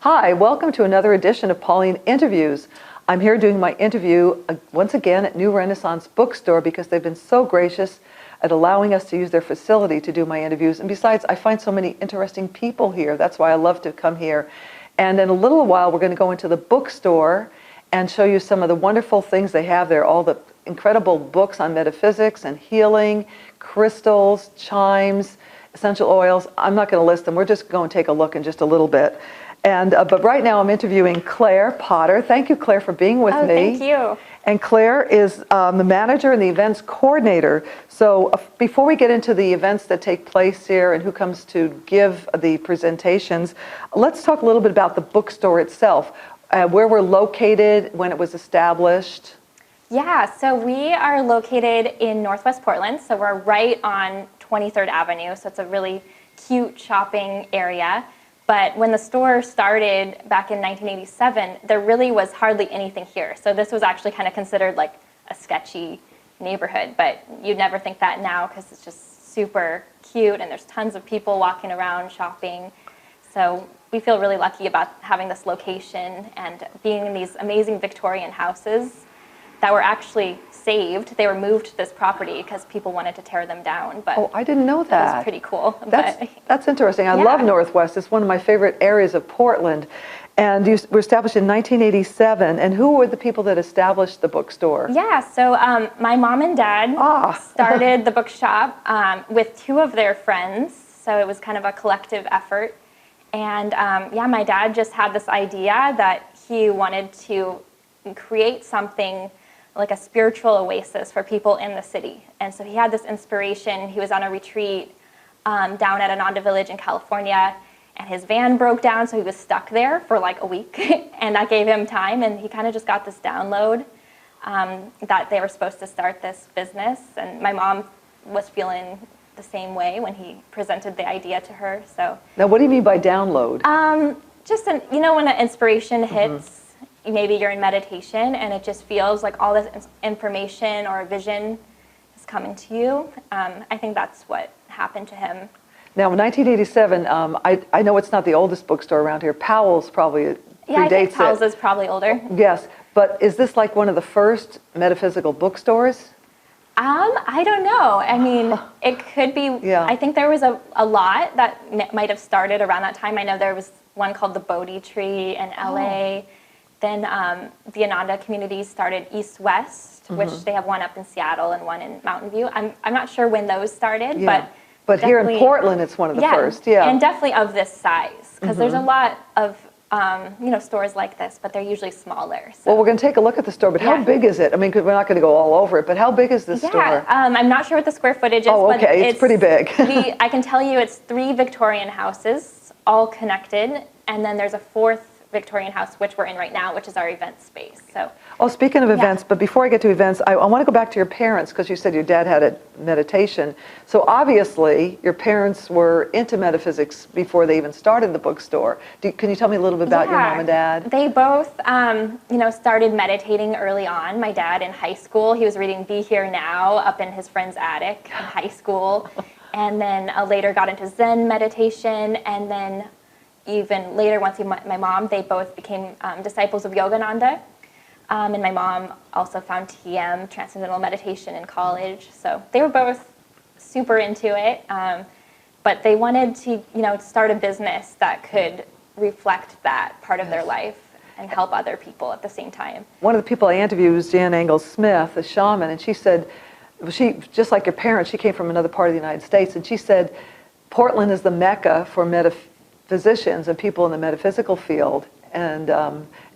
Hi, welcome to another edition of Pauline Interviews. I'm here doing my interview once again at New Renaissance Bookstore because they've been so gracious at allowing us to use their facility to do my interviews. And besides, I find so many interesting people here. That's why I love to come here. And in a little while, we're going to go into the bookstore and show you some of the wonderful things they have there, all the incredible books on metaphysics and healing, crystals, chimes, essential oils. I'm not going to list them. We're just going to take a look in just a little bit. And but right now I'm interviewing Claire Potter. Thank you, Claire, for being with me. Thank you. And Claire is the manager and the events coordinator. So before we get into the events that take place here and who comes to give the presentations, let's talk a little bit about the bookstore itself, where we're located, when it was established. Yeah, so we are located in Northwest Portland, so we're right on 23rd Avenue, so it's a really cute shopping area. But when the store started back in 1987, there really was hardly anything here. So this was actually kind of considered like a sketchy neighborhood, but you'd never think that now because it's just super cute and there's tons of people walking around shopping. So we feel really lucky about having this location and being in these amazing Victorian houses that were actually saved. They were moved to this property because people wanted to tear them down. But oh, I didn't know that. It was pretty cool. That's interesting. I love Northwest. It's one of my favorite areas of Portland. And you were established in 1987. And who were the people that established the bookstore? Yeah, so my mom and dad started the bookshop with two of their friends. So it was kind of a collective effort. And yeah, my dad just had this idea that he wanted to create something like a spiritual oasis for people in the city. And so he had this inspiration. He was on a retreat down at Ananda Village in California, and his van broke down, so he was stuck there for like a week. And that gave him time, and he kind of just got this download that they were supposed to start this business. And my mom was feeling the same way when he presented the idea to her. So now, what do you mean by download? Just you know, when an inspiration hits, maybe you're in meditation and it just feels like all this information or vision is coming to you. I think that's what happened to him. Now, in 1987, I know it's not the oldest bookstore around here. Powell's probably predates it. Yeah, I think Powell's is probably older. Yes, but is this like one of the first metaphysical bookstores? I don't know. I mean, it could be. Yeah. I think there was a lot that might have started around that time. I know there was one called the Bodhi Tree in LA. Then the Ananda community started East-West, which they have one up in Seattle and one in Mountain View. I'm not sure when those started, but here in Portland, it's one of the first. Yeah, and definitely of this size, because there's a lot of you know, stores like this, but they're usually smaller. So. Well, we're going to take a look at the store, but how big is it? I mean, we're not going to go all over it, but how big is this store? I'm not sure what the square footage is. Oh, okay, but it's pretty big. I can tell you it's 3 Victorian houses, all connected, and then there's a 4th Victorian house, which we're in right now, which is our event space. So. Oh, speaking of events, but before I get to events, I want to go back to your parents, because you said your dad had a meditation. So obviously, your parents were into metaphysics before they even started the bookstore. Can you tell me a little bit about your mom and dad? They both, you know, started meditating early on. My dad in high school, he was reading Be Here Now up in his friend's attic in high school, and then later got into Zen meditation, and then even later, once he met my mom, they both became disciples of Yogananda. And my mom also found TM, Transcendental Meditation, in college. So they were both super into it. But they wanted to, you know, start a business that could reflect that part of their life and help other people at the same time. One of the people I interviewed was Jan Engel-Smith, a shaman, and she said, she, just like your parents, she came from another part of the United States, and she said, Portland is the mecca for physicians and people in the metaphysical field. And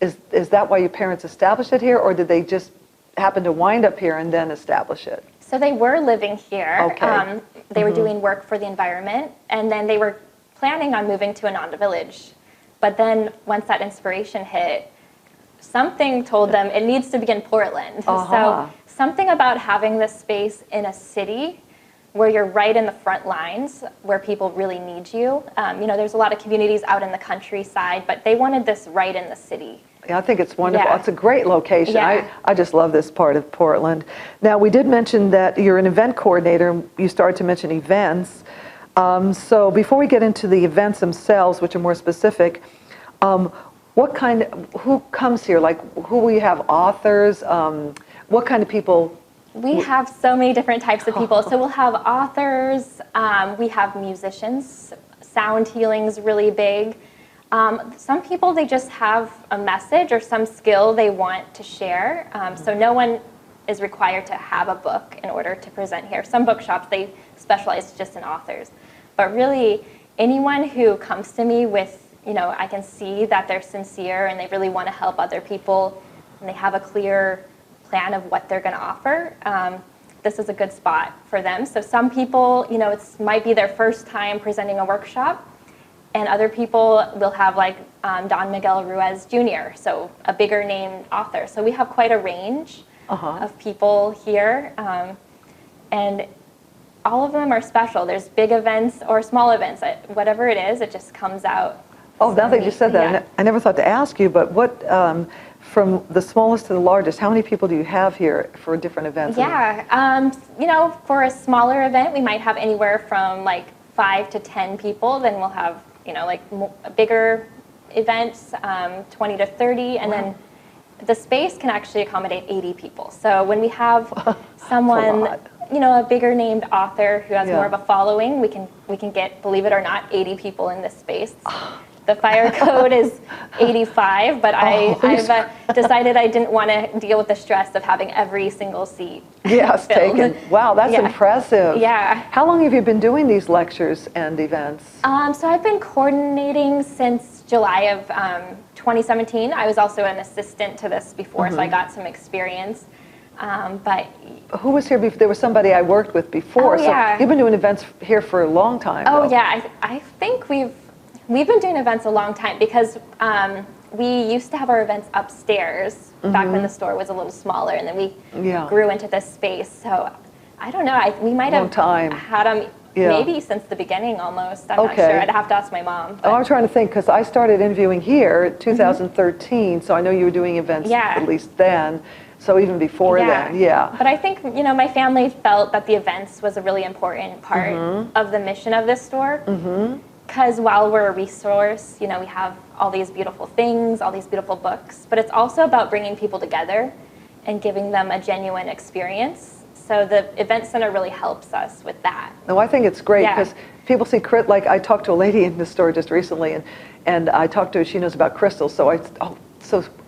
is that why your parents established it here, or did they just happen to wind up here and then establish it? So they were living here. Okay. They were doing work for the environment, and then they were planning on moving to Ananda Village. But then once that inspiration hit, something told them it needs to be in Portland. So something about having this space in a city where you're right in the front lines, where people really need you. You know, there's a lot of communities out in the countryside, but they wanted this right in the city. Yeah, I think it's wonderful. Yeah. It's a great location. Yeah. I just love this part of Portland. Now, we did mention that you're an event coordinator, and you started to mention events. So before we get into the events themselves, which are more specific, Who comes here? Like, who we have authors? What kind of people? We have so many different types of people. So we'll have authors, we have musicians, sound healing's really big. Some people, they just have a message or some skill they want to share. So no one is required to have a book in order to present here. Some bookshops, they specialize just in authors. But really, anyone who comes to me with, I can see that they're sincere and they really want to help other people and they have a clear plan of what they're going to offer. This is a good spot for them. So some people, it might be their first time presenting a workshop, and other people will have like Don Miguel Ruiz Jr., so a bigger named author. So we have quite a range of people here, and all of them are special. There's big events or small events. Whatever it is, it just comes out. Oh, now that you said that, I never thought to ask you, but what, from the smallest to the largest, how many people do you have here for different events? Yeah, for a smaller event, we might have anywhere from like 5 to 10 people. Then we'll have, bigger events, 20 to 30, and then the space can actually accommodate 80 people. So when we have someone, a bigger named author who has more of a following, we can get, believe it or not, 80 people in this space. The fire code is 85, but I've decided I didn't want to deal with the stress of having every single seat taken. Wow, that's impressive. Yeah. How long have you been doing these lectures and events? So I've been coordinating since July of 2017. I was also an assistant to this before, so I got some experience. But who was here before? There was somebody I worked with before. So you've been doing events here for a long time. Oh, yeah. I think we've been doing events a long time because we used to have our events upstairs back when the store was a little smaller, and then we grew into this space. So I don't know. We might have had them maybe since the beginning almost. I'm not sure. I'd have to ask my mom. Oh, I'm trying to think because I started interviewing here in 2013, so I know you were doing events at least then. So even before then, But I think, my family felt that the events was a really important part of the mission of this store. Because while we're a resource, we have all these beautiful things, all these beautiful books, but it's also about bringing people together and giving them a genuine experience. So the event center really helps us with that. No, I think it's great because people see, like I talked to a lady in the store just recently, and I talked to her, she knows about crystals, so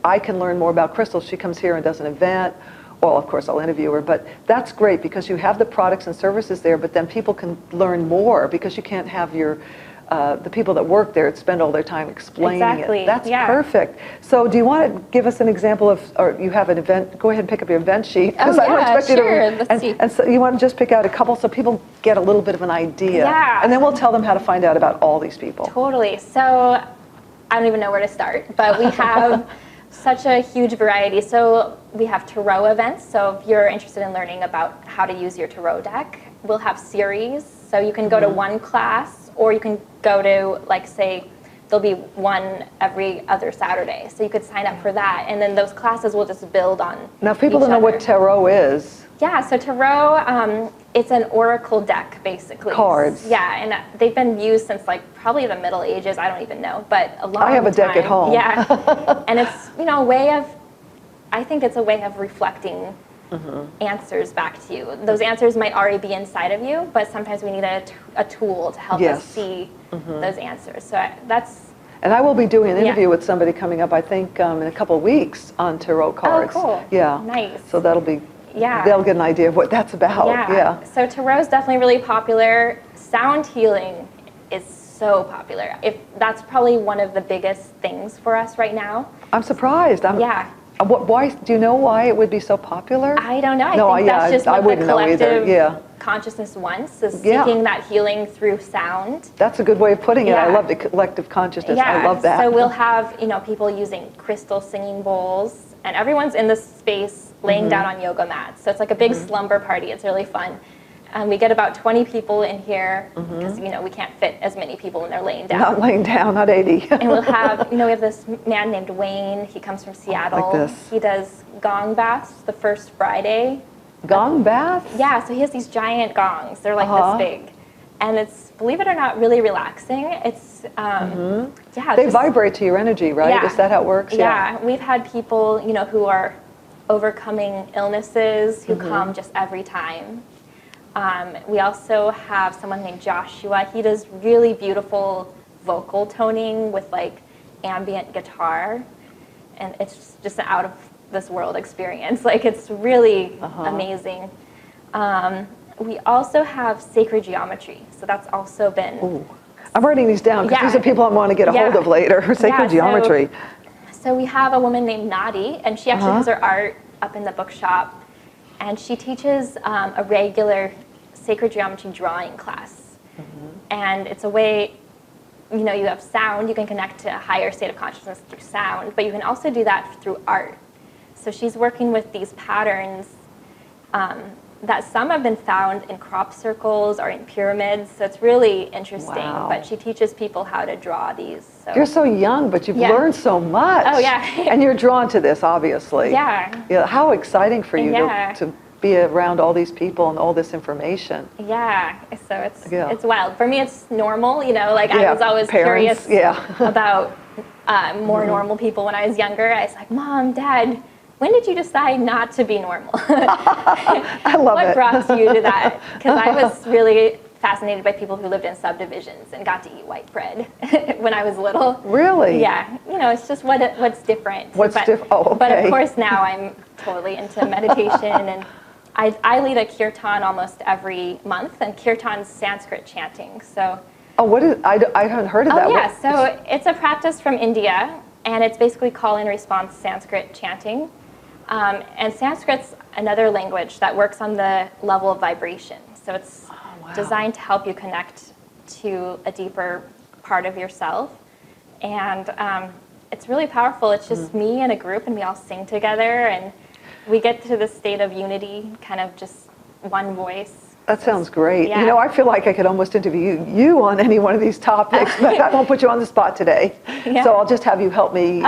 I can learn more about crystals. She comes here and does an event. Well, of course, I'll interview her, but that's great because you have the products and services there, but then people can learn more because you can't have the people that work there spend all their time explaining it. That's perfect. So do you want to give us an example of, or you have an event, go ahead and pick up your event sheet. Oh, yeah, and so you want to just pick out a couple so people get a little bit of an idea. Yeah. And then we'll tell them how to find out about all these people. Totally. So I don't even know where to start, but we have such a huge variety. So we have tarot events. So if you're interested in learning about how to use your tarot deck, we'll have series. So you can go to one class, or you can go to, like, say, there'll be one every other Saturday. So you could sign up for that, and then those classes will just build on. Now, if people don't know what tarot is. Yeah, so tarot, it's an oracle deck, basically. Cards. Yeah, and they've been used since, like, probably the Middle Ages, I don't even know, but a long time. I have a deck at home. Yeah, and it's, a way of, I think it's a way of reflecting answers back to you. Those answers might already be inside of you, but sometimes we need a tool to help us see those answers. So that's... And I will be doing an interview with somebody coming up, I think, in a couple of weeks on tarot cards. Oh, cool. Yeah. Nice. So that'll be... They'll get an idea of what that's about. Yeah. So tarot is definitely really popular. Sound healing is so popular. That's probably one of the biggest things for us right now. I'm surprised. Why? Do you know why it would be so popular? I don't know. I think that's just what the collective consciousness wants, is seeking that healing through sound. That's a good way of putting it. I love the collective consciousness. I love that. So we'll have people using crystal singing bowls, and everyone's in this space laying down on yoga mats. So it's like a big slumber party. It's really fun. We get about 20 people in here because we can't fit as many people when they're laying down. Not laying down, not 80. And we'll have we have this man named Wayne. He comes from Seattle. Like this. He does gong baths the first Friday. Gong baths? Yeah. So he has these giant gongs. They're like this big, And it's, believe it or not, really relaxing. It's, yeah. They vibrate to your energy, right? Yeah. Is that how it works? Yeah. We've had people, you know, who are overcoming illnesses who come just every time. We also have someone named Joshua. He does really beautiful vocal toning with like ambient guitar. And it's just an out of this world experience. Like, it's really amazing. We also have sacred geometry. So that's also been... Ooh. I'm writing these down because these are people I want to get a hold of later. Sacred geometry. So we have a woman named Nadi, and she actually has her art up in the bookshop. And she teaches a regular sacred geometry drawing class. And it's a way, you know, you have sound, you can connect to a higher state of consciousness through sound, but you can also do that through art. So she's working with these patterns that some have been found in crop circles or in pyramids, so it's really interesting. Wow. But she teaches people how to draw these. So. You're so young, but you've learned so much. Oh, yeah. And you're drawn to this, obviously. Yeah. How exciting for you to be around all these people and all this information. Yeah, so it's wild. For me, it's normal, you know, like I was always parents, curious about more normal people when I was younger. I was like, Mom, Dad, when did you decide not to be normal? I love it. What brought you to that? Because I was really fascinated by people who lived in subdivisions and got to eat white bread when I was little. Really? Yeah. You know, it's just what's different. What's different? Oh, okay. But of course now I'm totally into meditation, and I lead a kirtan almost every month, and kirtan's Sanskrit chanting. So. Oh, what is? I haven't heard of that. Oh yeah, so it's a practice from India, and it's basically call and response Sanskrit chanting. And Sanskrit's another language that works on the level of vibration. So it's designed to help you connect to a deeper part of yourself. And it's really powerful. It's just me and a group, and we all sing together, and we get to this state of unity, kind of just one voice. That sounds great. Yeah. You know, I feel like I could almost interview you on any one of these topics, but I won't put you on the spot today. So I'll just have you help me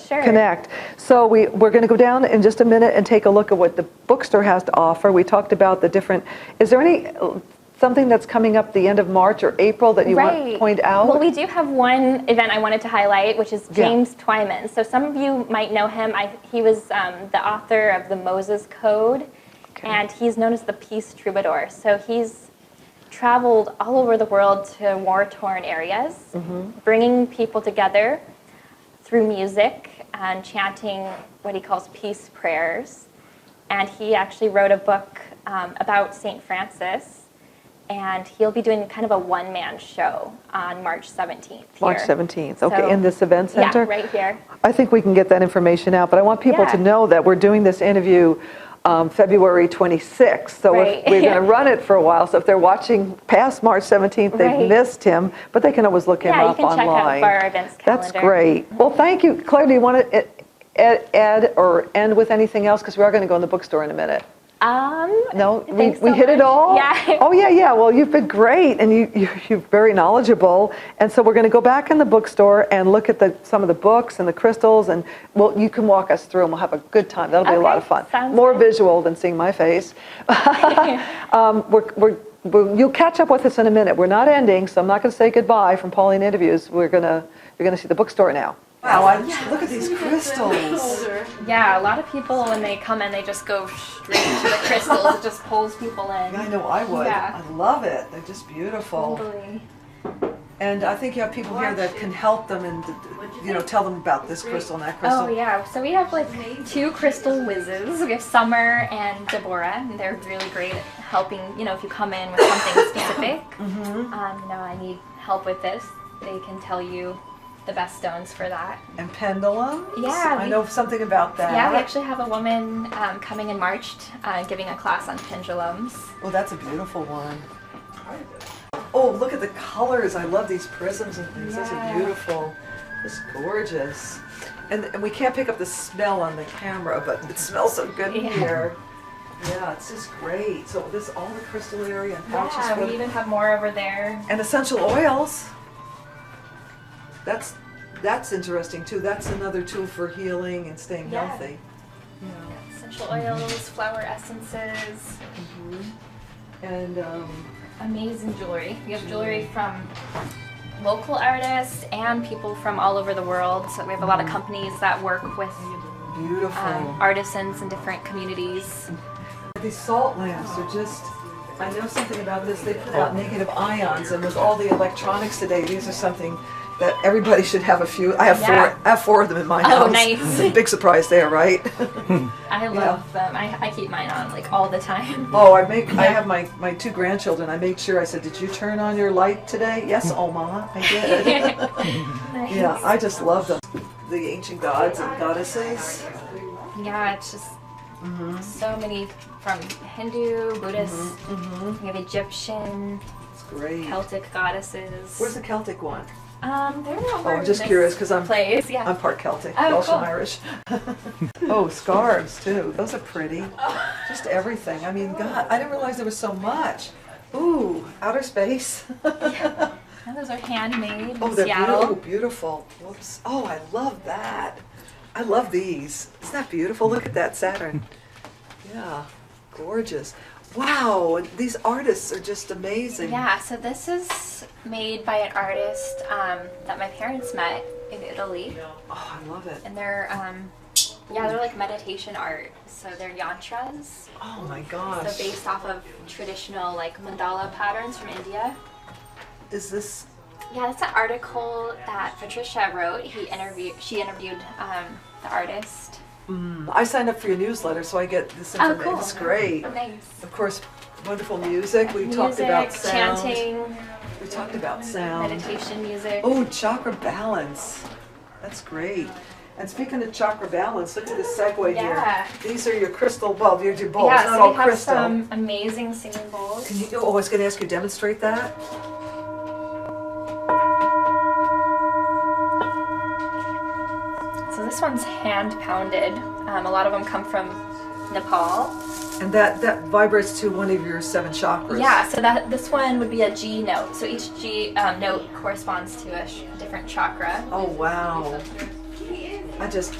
connect. So we're going to go down in just a minute and take a look at what the bookstore has to offer. We talked about the different, is there something that's coming up the end of March or April that you want to point out? Well, we do have one event I wanted to highlight, which is James Twyman. So some of you might know him. He was the author of the Moses Code. And he's known as the Peace Troubadour. So he's traveled all over the world to war-torn areas, bringing people together through music and chanting what he calls peace prayers. And he actually wrote a book about St. Francis, and he'll be doing kind of a one-man show on March 17th here. March 17th, okay, in this event center? Yeah, right here. I think we can get that information out, but I want people to know that we're doing this interview February 26th, so we're going to run it for a while. So if they're watching past March 17th, they've missed him, but they can always look him up online. Yeah, you can check out our events calendar. That's great. Well, thank you. Claire, do you want to add or end with anything else? Because we are going to go in the bookstore in a minute. No, we hit it all? Yeah. Oh, yeah. Well, you've been great, and you're very knowledgeable. And so we're going to go back in the bookstore and look at some of the books and the crystals, and you can walk us through, and we'll have a good time. That'll be a lot of fun. More visual than seeing my face. You'll catch up with us in a minute. We're not ending, so I'm not going to say goodbye from Pauline Interviews. You're going to see the bookstore now. Wow, look at these crystals. Yeah, a lot of people, when they come in, they just go straight to the crystals. It just pulls people in. Yeah, I know I would. Yeah. I love it. They're just beautiful. Totally. And I think you have people here that can help them and tell them about this crystal and that crystal. Oh yeah, so we have like 2 crystal whizzes. We have Summer and Deborah, and they're really great at helping. If you come in with something specific, I need help with this. They can tell you the best stones for that. And pendulums? Yeah. I know something about that. Yeah, we actually have a woman coming in March giving a class on pendulums. Oh, that's a beautiful one. Oh, look at the colors. I love these prisms and things. Those are beautiful. It's gorgeous. And we can't pick up the smell on the camera, but it smells so good in here. Yeah, it's just great. So this all the crystal area and pouches. Yeah, we even have more over there. And essential oils. That's interesting too. That's another tool for healing and staying healthy. Essential oils, flower essences. And amazing jewelry. We have jewelry from local artists and people from all over the world. So we have a lot of companies that work with beautiful artisans in different communities. These salt lamps are just, I know something about this, they put out negative ions, and with all the electronics today, these are something that everybody should have a few. I have four of them in my house. Oh, nice. Big surprise there, right? I love them. I keep mine on like all the time. Oh, I have my two grandchildren. I made sure, I said, did you turn on your light today? Yes, Oma, I did. Nice. Yeah, I just love them. The ancient gods and goddesses. Yeah, it's just so many from Hindu, Buddhist, we have Egyptian, It's great. Celtic goddesses. Where's the Celtic one? They're over I'm just in curious because I'm place. Yeah. I'm part Celtic, Oh, Welsh cool. and Irish. Oh, scarves too. Those are pretty. Just everything. I mean, God, I didn't realize there was so much. Ooh, outer space. And those are handmade Oh, in they're Seattle. beautiful, beautiful. Whoops. Oh, I love that. I love these. Isn't that beautiful? Look at that Saturn. Yeah, gorgeous. Wow, and these artists are just amazing. Yeah, so this is made by an artist that my parents met in Italy, Oh, I love it. and they're they're like meditation art. So they're yantras. Oh my gosh. So based off of traditional like mandala patterns from India. Is this? Yeah, that's an article that Patricia wrote. She interviewed the artist. I signed up for your newsletter, so I get this information. cool. It's great. Nice. Of course, wonderful music. We talked about sound. chanting, We talked about sound. meditation music. Oh, chakra balance. That's great. And speaking of chakra balance, look at this segue Yeah. here. These are your crystal bulbs. Your bowls, Yeah, not so all we have crystal. some amazing singing bowls. Can you? Oh, I was going to ask you to demonstrate that. So this one's hand pounded. A lot of them come from Nepal. And that vibrates to one of your 7 chakras. Yeah, so this one would be a G note. So each G note corresponds to a different chakra. Oh, wow. I just,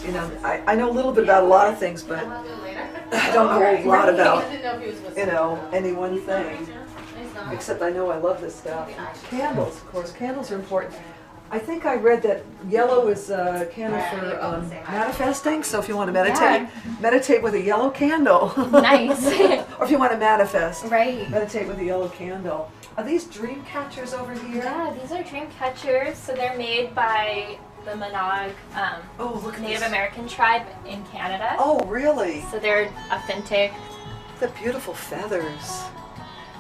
I know a little bit about a lot of things, but I don't know a lot about, any one thing. Except I know I love this stuff. Candles, of course. Candles are important. I think I read that yellow is a candle for manifesting. So if you want to meditate, meditate with a yellow candle. Nice. Or if you want to manifest, Right. meditate with a yellow candle. Are these dream catchers over here? Yeah, these are dream catchers. So they're made by the Manaug Oh, look at Native this. American tribe in Canada. Oh, really? So they're authentic. The beautiful feathers.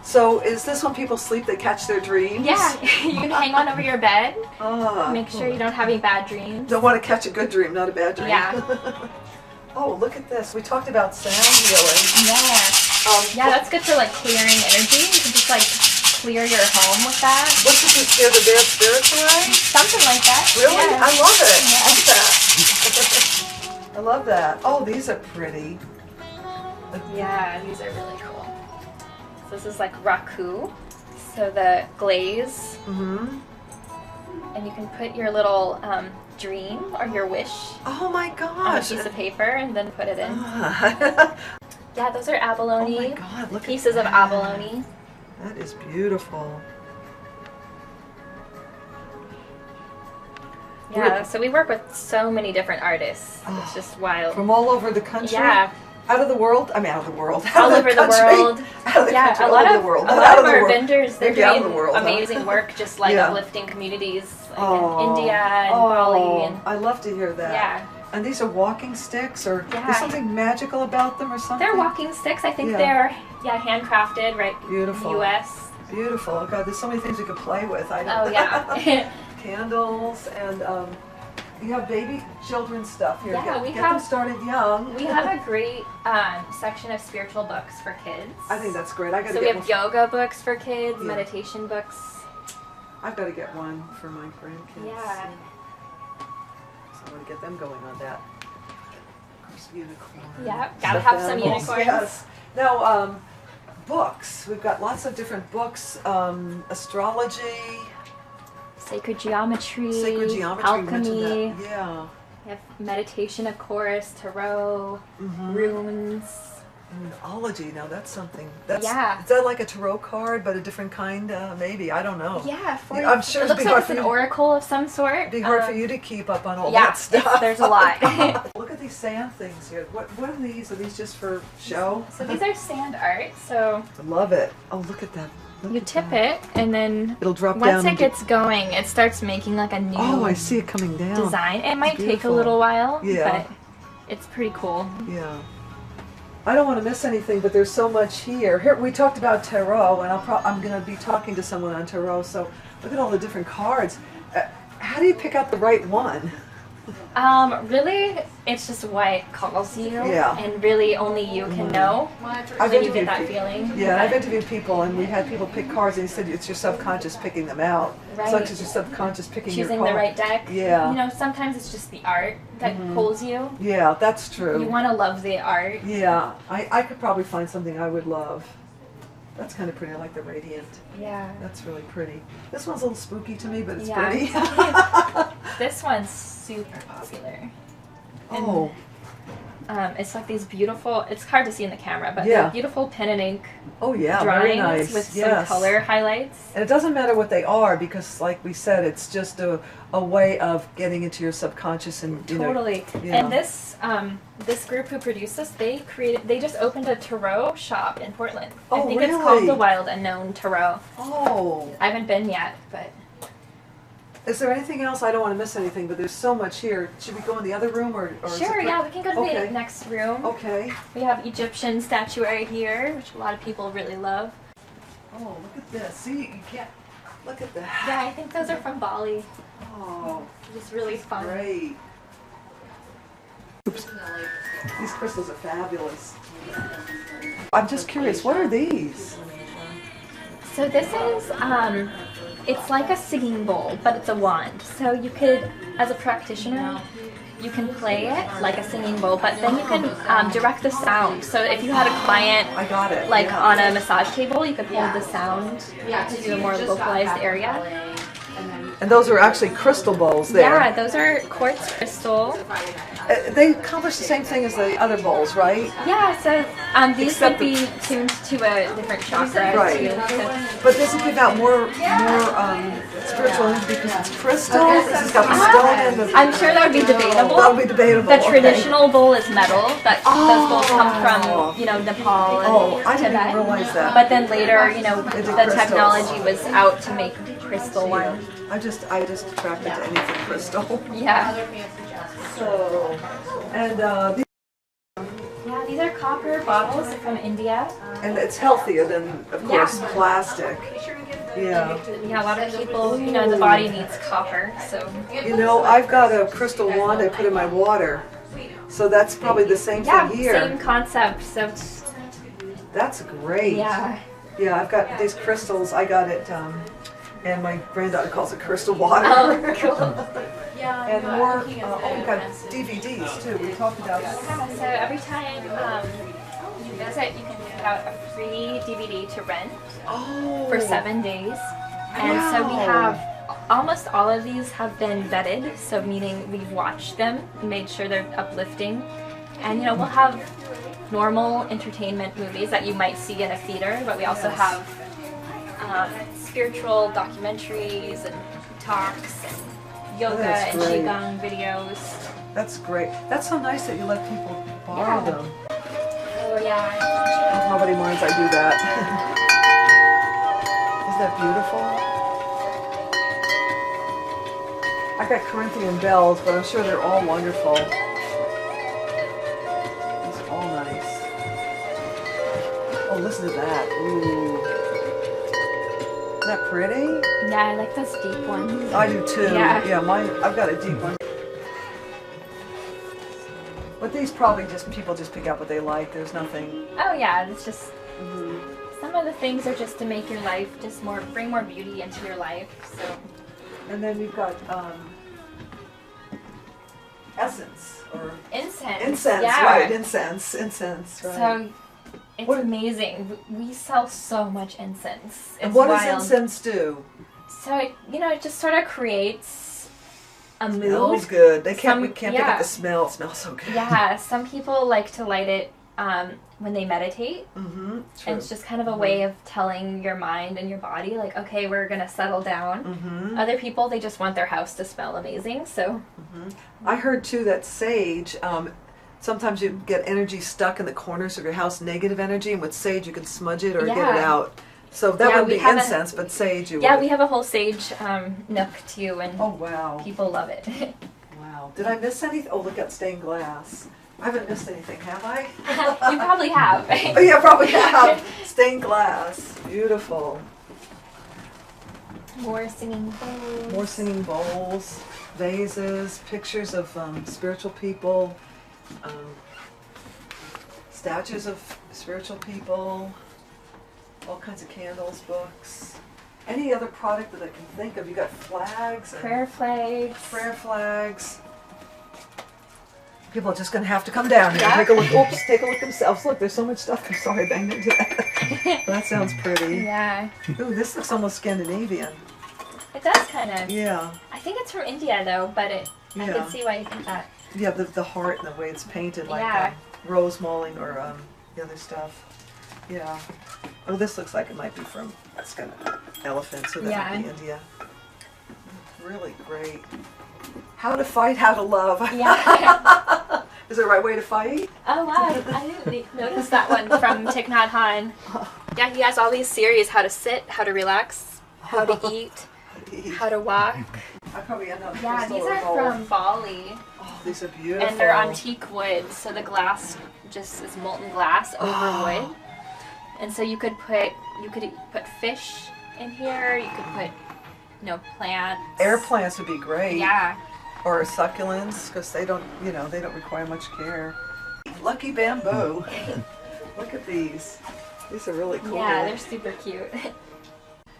So is this when people sleep, they catch their dreams? Yeah, you can hang one over your bed. Ah, Make sure you don't have any bad dreams. don't want to catch a good dream, not a bad dream. Yeah. Oh, look at this. We talked about sound healing. Yeah. Yeah, that's good for like clearing energy. You can just like clear your home with that. What's this? They're the damn Statuary? Something like that. Really? Yeah. I love it. Yeah. I love that. I love that. Oh, these are pretty. Yeah, these are really cool. So this is like raku. So the glaze. Mm-hmm. And you can put your little dream or your wish Oh my on a gosh. piece of paper and then put it in. Ah. Yeah, those are abalone. Oh my God, look at Pieces of that. abalone. That is beautiful. Yeah, so we work with so many different artists. It's just wild. From all over the country? Yeah. Out of the world? I mean, out of the world. All over the world. Out of the Yeah, country, a all lot over of the world. a Not lot out of the our world. vendors, they're Maybe out of doing the world, huh? amazing work, just like Yeah. uplifting communities like Oh. in India and Bali. And I love to hear that. yeah, And these are walking sticks, or Yeah. there's something magical about them, or something? they're walking sticks. I think Yeah. they're handcrafted, right? Beautiful. U.S. Beautiful. Oh, God, there's so many things you could play with. I Oh yeah. Candles, and you have baby children stuff here. Yeah, we get have- them started young. We have a great section of spiritual books for kids. I think that's great. I got to So we get have one. yoga books for kids, Yeah. meditation books. I've got to get one for my grandkids. Yeah. So I want to get them going on that. Of course, unicorn. Yeah, gotta Stuffed have some animals. unicorns. Yes. Now, books. We've got lots of different books. Astrology, Sacred geometry, sacred geometry. you mentioned alchemy. that. Yeah. We have meditation, of course, tarot, Mm-hmm. runes. Moonology, now that's something. Yeah. Is that like a tarot card, but a different kind? Maybe, I don't know. Yeah, I'm sure it looks like it's an oracle of some sort. It'd be hard for you to keep up on all yeah, that stuff. there's a lot. Look at these sand things here. What are these? Are these just for show? So these are sand art. So I love it. Oh, look at that. you tip it, and then it'll drop down. Once it gets going, it starts making like a new. Oh, I see it coming down. Design. It might take a little while, but it's pretty cool. Yeah. I don't want to miss anything, but there's so much here. Here we talked about tarot, and I'm going to be talking to someone on tarot. So look at all the different cards. How do you pick out the right one? Really, it's just what calls you, Yeah. and really only you can know when you get that feeling. Yeah, I've interviewed people, and we had people pick cards, and he said it's your subconscious picking them out. Right. So it's your subconscious picking Choosing your card. the right deck. Yeah. You know, sometimes it's just the art that pulls you. Yeah, that's true. You want to love the art. Yeah, I could probably find something I would love. That's kind of pretty. I like the radiant. Yeah. That's really pretty. This one's a little spooky to me, but it's Yeah. pretty. This one's super popular. Oh. It's like these beautiful, it's hard to see in the camera, but Yeah. they're beautiful pen and ink Oh yeah, very drawings nice. with some Yes. color highlights. And it doesn't matter what they are because, like we said, it's just a way of getting into your subconscious and you Totally. know. And this group who produced this, they just opened a tarot shop in Portland. I Oh, think it's really? called the Wild Unknown Tarot. Oh. I haven't been yet, but Is there anything else? I don't want to miss anything, but there's so much here. Should we go in the other room or is sure, it yeah, we can go to Okay. the next room. Okay. We have Egyptian statuary here, which a lot of people really love. Oh, look at this. See, you can't look at that. Yeah, I think those are from Bali. Oh, It's really fun. great. Oops. These crystals are fabulous. I'm just curious, what are these? So this is, it's like a singing bowl, but it's a wand. So you could, as a practitioner, you can play it like a singing bowl, but then you can direct the sound. So if you had a client, I got it. like yeah. on a massage table, you could hold the sound to a more localized area. And those are actually crystal bowls there. Yeah, those are quartz crystal. They accomplish the same thing as the other bowls, right? Yeah, so these Except would be tuned to a different chakra. Right. Too, so. But this will give out more spiritual energy because it's crystal. This has got the stone and the... I'm sure that would be debatable. That'll be debatable. The traditional bowl is metal. Those bowls come from, Nepal and Oh, I didn't Tibet. even realize that. But then later, the crystals. technology was out to make crystal ones. I just attracted to anything crystal. Yeah. So, and Yeah, these are copper bottles from India. and it's healthier than, of course, Yeah. plastic. Yeah. Yeah, a lot of people, the body needs copper, so. I've got a crystal wand I put in my water. So that's probably the same Yeah, thing here. same concept. So. That's great. Yeah. Yeah, I've got these crystals. I got it, and my granddaughter calls it crystal water. Oh, cool. And more, we've got DVDs too. We talked about that. Yeah, so every time you visit, you can pick out a free DVD to rent for 7 days. And so we have, almost all of these have been vetted, so meaning we've watched them, made sure they're uplifting. And we'll have normal entertainment movies that you might see in a theater, but we also have spiritual documentaries and talks and yoga and qigong videos. That's great. That's so nice that you let people borrow them. Oh yeah. Nobody minds I do that. Isn't that beautiful? I got Corinthian bells, but I'm sure they're all wonderful. It's all nice. Oh, listen to that. Ooh. Isn't that pretty? Yeah, I like those deep ones. I do too. Yeah. Mine. I've got a deep one. But these probably people just pick out what they like. There's nothing. Oh yeah, it's just some of the things are just to make your life bring more beauty into your life. So. And then you've got essence or Incense. incense, yeah. right? Incense, right? So it's amazing. We sell so much incense. It's and what wild. does incense do? So it just sort of creates a mood. Smells good. We can't Yeah. pick up the smell. It smells so good. Yeah, some people like to light it when they meditate. Mm-hmm. And it's just kind of a way of telling your mind and your body, like, okay, we're going to settle down. Mm-hmm. Other people, they just want their house to smell amazing, so. Mm-hmm. I heard, too, that sage, sometimes you get energy stuck in the corners of your house, negative energy, and with sage you can smudge it or get it out. So that wouldn't be incense, but sage you would. We have a whole sage nook, too, and oh, wow. people love it. Wow. Did I miss anything? Oh, look at stained glass. I haven't missed anything, have I? You probably have. Oh, yeah, probably have. Stained glass. Beautiful. More singing bowls. More singing bowls, vases, pictures of spiritual people, statues of spiritual people, all kinds of candles, books. Any other product that I can think of? You got flags? Prayer flags. Prayer flags. People are just going to have to come down here and take a look. Oops, take a look themselves. Look, there's so much stuff. I'm sorry I banged into that. That sounds pretty. Yeah. Ooh, this looks almost Scandinavian. It does kind of. Yeah. I think it's from India, though, but I can see why you think that. Yeah, the heart and the way it's painted, like rose mauling or the other stuff. Yeah. Oh, this looks like it might be from, that's got an elephant, so that might be India. Really great. How to fight, how to love. Yeah. Is there a right way to fight? Oh, wow. I didn't notice that one from Thich Nhat Hanh. Yeah, he has all these series, how to sit, how to relax, how to eat, how to walk. I probably end up Yeah, these are from Bali. Oh, these are beautiful. And they're antique wood, so the glass just is molten glass over wood. And so you could put fish in here, you could put plants. Air plants would be great. Yeah. Or succulents, because they don't require much care. Lucky bamboo. Look at these. These are really cool. Yeah, they're super cute.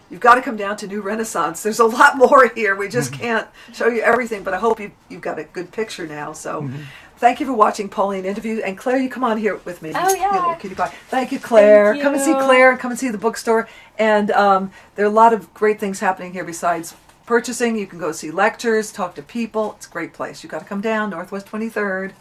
You've got to come down to New Renaissance. There's a lot more here. We just can't show you everything, but I hope you've got a good picture now. So thank you for watching Pauline interview. And Claire, you come on here with me. Oh, yeah. Thank you, Claire. Thank you. Come and see Claire. Come and see the bookstore. And there are a lot of great things happening here besides purchasing. You can go see lectures, talk to people. It's a great place. You've got to come down, Northwest 23rd.